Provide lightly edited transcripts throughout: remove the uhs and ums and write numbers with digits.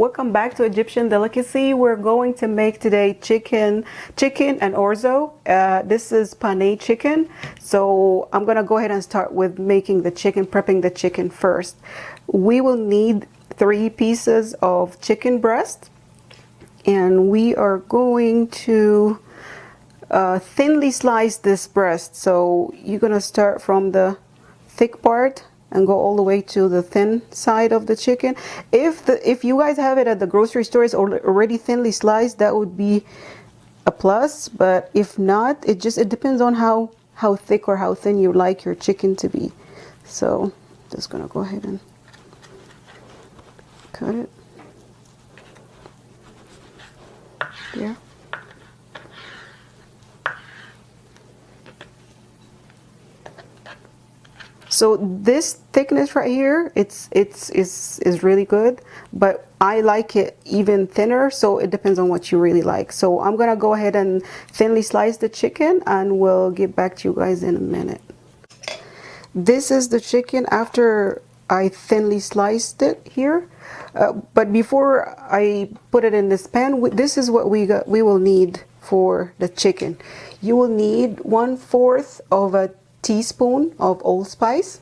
Welcome back to Egyptian Delicacy. We're going to make today chicken and orzo. This is pane chicken. So I'm gonna go ahead and start with making the chicken, prepping the chicken first. We will need 3 pieces of chicken breast, and we are going to thinly slice this breast. So you're gonna start from the thick part and go all the way to the thin side of the chicken. If you guys have it at the grocery stores already thinly sliced, that would be a plus. But if not, it depends on how thick or how thin you like your chicken to be. So just gonna go ahead and cut it. Yeah. So this thickness right here, is really good, but I like it even thinner, so it depends on what you really like. So I'm gonna go ahead and thinly slice the chicken, and we'll get back to you guys in a minute. This is the chicken after I thinly sliced it here, but before I put it in this pan, this is what we will need for the chicken. You will need 1/4 of a teaspoon of allspice,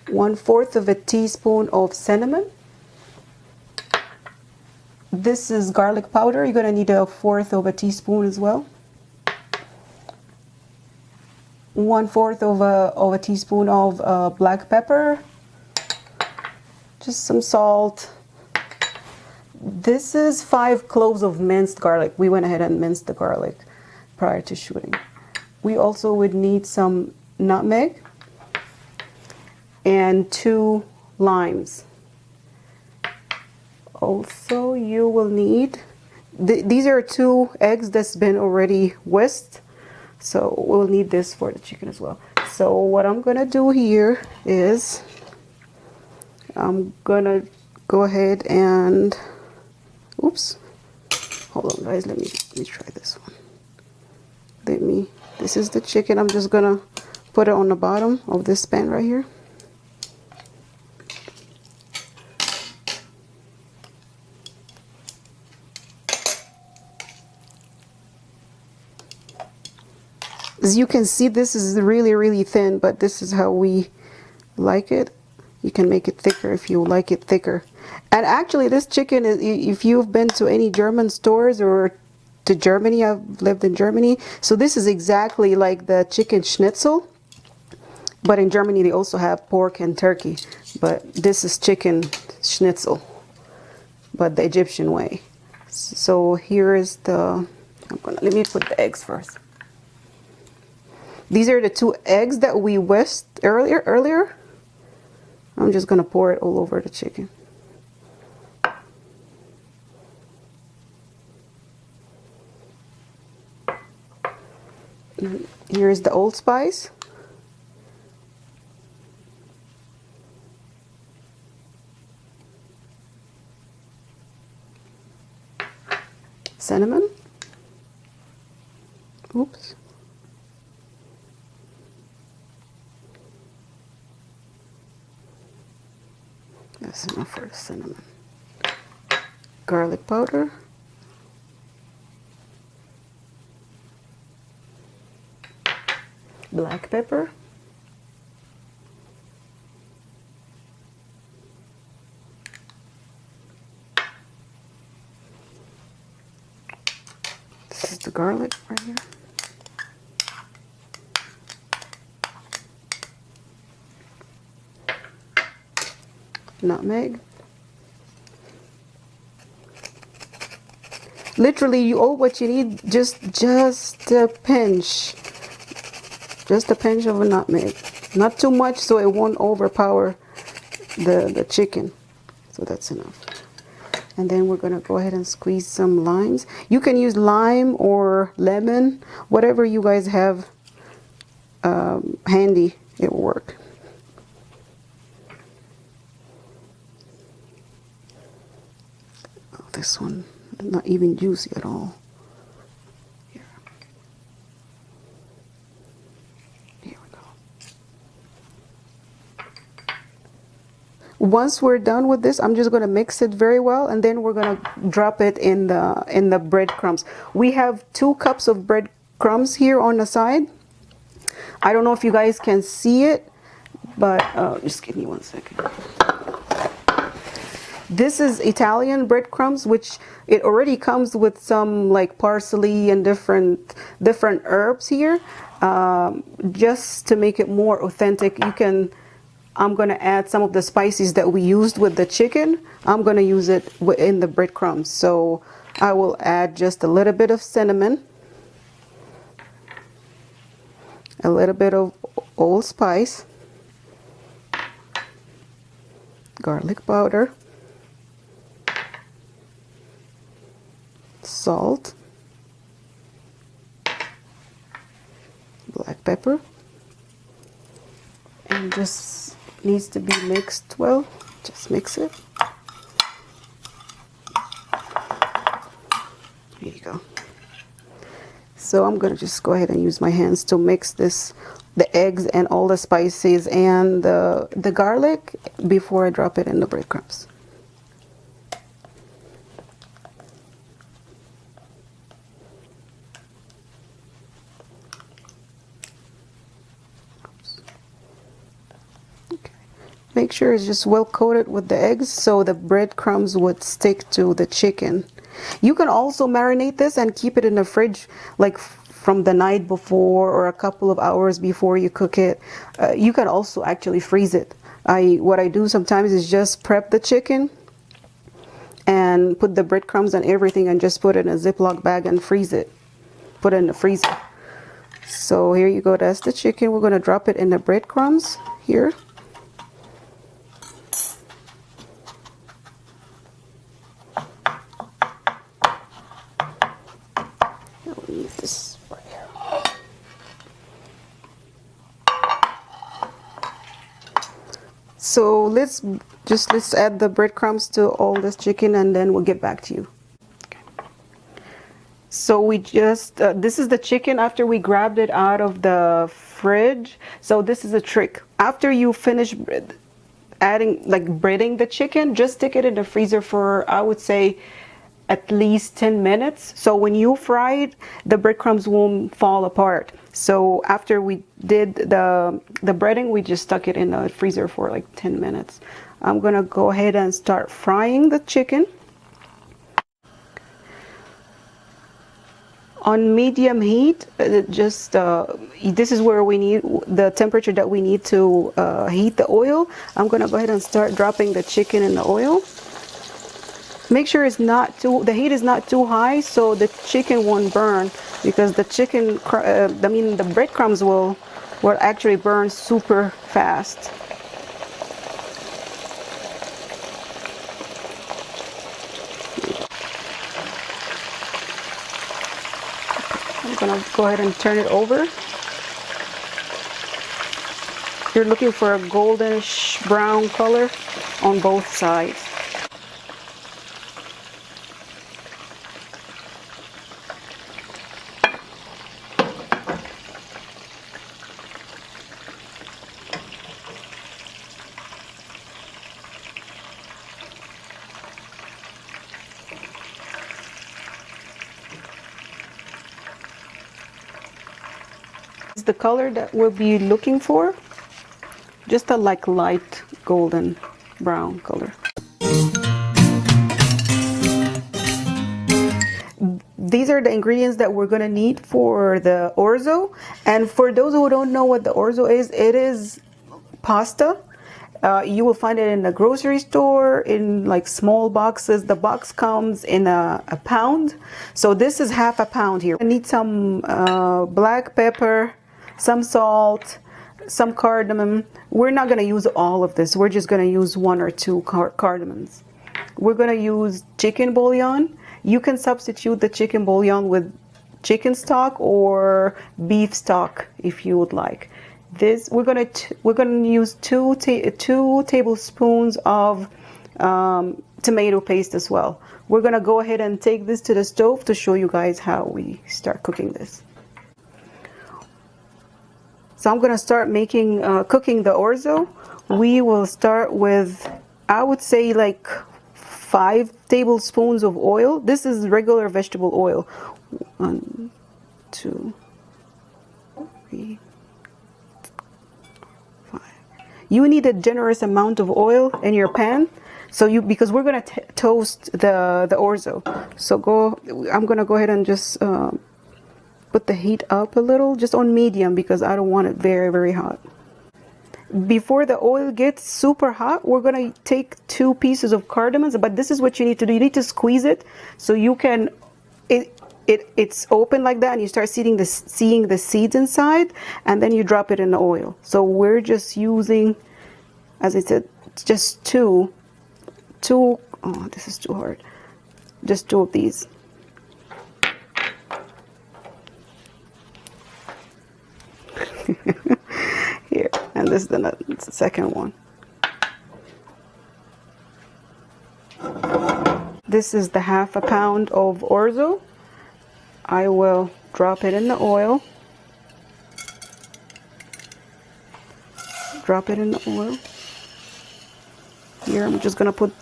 1/4 of a teaspoon of cinnamon. This is garlic powder. You're gonna need 1/4 of a teaspoon as well. 1/4 of a teaspoon of black pepper. Just some salt. This is 5 cloves of minced garlic. We went ahead and minced the garlic prior to shooting. We also would need some nutmeg and 2 limes. Also, you will need, these are 2 eggs that's been already whisked, so we'll need this for the chicken as well. So what I'm gonna do here is I'm gonna go ahead and, oops, hold on guys, let me try this one. This is the chicken. I'm just gonna put it on the bottom of this pan right here. As you can see, this is really thin, but this is how we like it. You can make it thicker if you like it thicker. And actually this chicken is, if you've been to any German stores or to Germany, I've lived in Germany, so this is exactly like the chicken Schnitzel, but in Germany they also have pork and turkey, but this is chicken Schnitzel, but the Egyptian way. So here is the, let me put the eggs first. These are the 2 eggs that we whisked earlier. I'm just gonna pour it all over the chicken. And here is the allspice. Cinnamon. Oops. That's enough for the cinnamon. Garlic powder. Black pepper. This is the garlic right here. Nutmeg. Literally, all what you need, just a pinch. Just a pinch of a nutmeg. Not too much so it won't overpower the chicken. So that's enough. And then we're gonna go ahead and squeeze some limes. You can use lime or lemon, whatever you guys have handy, it will work. Oh, this one, not even juicy at all. Here we go. once we're done with this, I'm just going to mix it very well, and then we're going to drop it in the breadcrumbs. We have 2 cups of breadcrumbs here on the side. I don't know if you guys can see it, but just give me 1 second. This is Italian breadcrumbs, which it already comes with some like parsley and different herbs here. Just to make it more authentic, I'm going to add some of the spices that we used with the chicken. I'm going to use it in the breadcrumbs. So I will add just a little bit of cinnamon, a little bit of allspice, garlic powder, salt, black pepper, and just needs to be mixed well. Just mix it. Here you go. So I'm gonna just go ahead and use my hands to mix this, the eggs and all the spices and the garlic before I drop it in the breadcrumbs. Make sure it's just well coated with the eggs so the breadcrumbs would stick to the chicken. You can also marinate this and keep it in the fridge like from the night before or a couple of hours before you cook it. You can also actually freeze it. What I do sometimes is just prep the chicken and put the breadcrumbs and everything and just put it in a Ziploc bag and freeze it. Put it in the freezer. So here you go, that's the chicken. We're gonna drop it in the breadcrumbs here. This right here. So let's add the breadcrumbs to all this chicken and then we'll get back to you. Okay. So we just this is the chicken after we grabbed it out of the fridge. So this is a trick. After you finish breading the chicken, just stick it in the freezer for, I would say, at least 10 minutes. So when you fry it, the breadcrumbs won't fall apart. So after we did the breading, we just stuck it in the freezer for like 10 minutes. I'm gonna go ahead and start frying the chicken. On medium heat, this is where we need the temperature that we need to heat the oil. I'm gonna go ahead and start dropping the chicken in the oil. Make sure the heat is not too high so the chicken won't burn, because the the breadcrumbs will actually burn super fast. I'm gonna go ahead and turn it over. You're looking for a goldenish brown color on both sides. The color that we'll be looking for, just a light golden brown color. These are the ingredients that we're gonna need for the orzo. And for those who don't know what the orzo is, it is pasta. You will find it in the grocery store in like small boxes. The box comes in a pound. So this is half a pound here. I need some black pepper, some salt, some cardamom. We're not going to use all of this. We're just going to use 1 or 2 cardamoms. We're going to use chicken bouillon. You can substitute the chicken bouillon with chicken stock or beef stock if you would like. This we're going to use 2 tablespoons of tomato paste as well. We're going to go ahead and take this to the stove to show you guys how we start cooking this. So I'm going to start cooking the orzo. We will start with I would say like 5 tablespoons of oil. This is regular vegetable oil. 1, 2, 3, 5. You need a generous amount of oil in your pan. So because we're gonna toast the orzo. So I'm gonna go ahead and just put the heat up a little, just on medium, because I don't want it very, very hot. Before the oil gets super hot, we're gonna take 2 pieces of cardamom, but this is what you need to do. You need to squeeze it so you can, it's open like that, and you start seeing the seeds inside, and then you drop it in the oil. So we're just using, as I said, just two, oh, this is too hard. Just 2 of these. Here, and this is the second one. This is the 1/2 pound of orzo. I will drop it in the oil. Drop it in the oil. Here, I'm just gonna put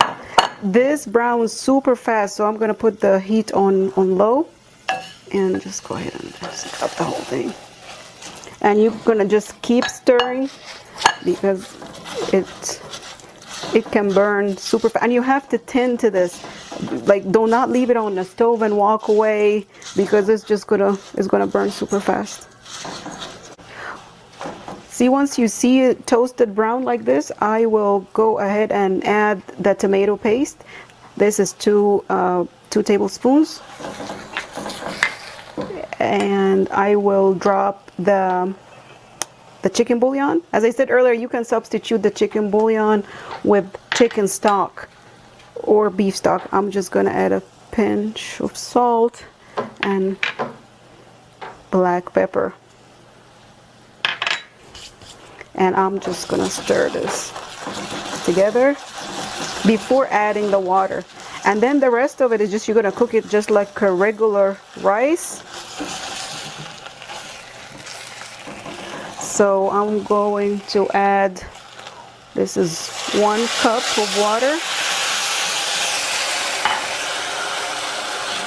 this browns super fast, so I'm gonna put the heat on low, and just go ahead and just cut the whole thing. And you're gonna just keep stirring, because it can burn super fast. And you have to tend to this. Like, do not leave it on the stove and walk away, because it's gonna burn super fast. See, once you see it toasted brown like this, I will go ahead and add the tomato paste. This is 2 tablespoons. And I will drop the chicken bouillon. As I said earlier, you can substitute the chicken bouillon with chicken stock or beef stock. I'm just gonna add a pinch of salt and black pepper. And I'm just gonna stir this together before adding the water. And then the rest of it is just, you're gonna cook it just like a regular rice. So I'm going to add, this is 1 cup of water.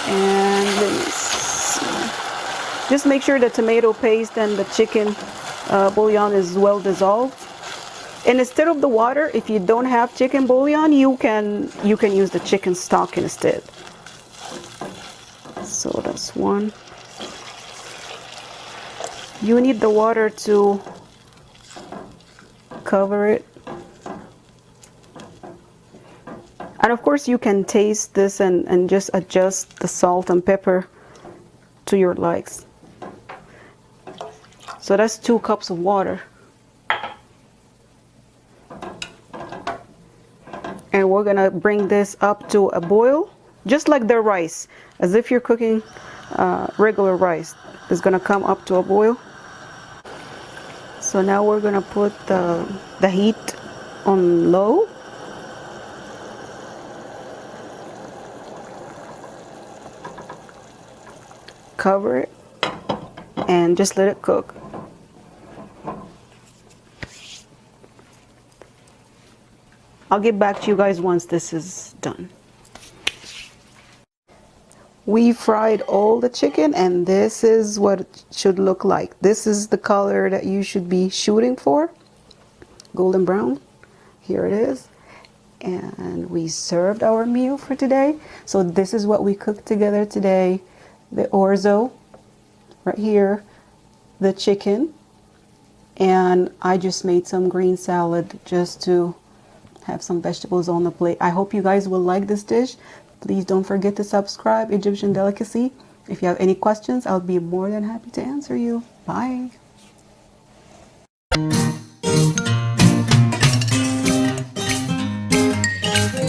And let me see. Just make sure the tomato paste and the chicken bouillon is well dissolved. And instead of the water, if you don't have chicken bouillon, you can use the chicken stock instead. So that's 1. You need the water to cover it. And of course you can taste this and just adjust the salt and pepper to your likes. So that's 2 cups of water. And we're gonna bring this up to a boil, just like the rice, as if you're cooking regular rice. It's gonna come up to a boil. So now we're gonna put the heat on low. Cover it and just let it cook. I'll get back to you guys once this is done. We fried all the chicken, and this is what it should look like. This is the color that you should be shooting for. Golden brown. Here it is. And we served our meal for today. So this is what we cooked together today. The orzo right here, the chicken, and I just made some green salad just to have some vegetables on the plate. I hope you guys will like this dish. Please don't forget to subscribe, Egyptian Delicacy. If you have any questions, I'll be more than happy to answer you. Bye.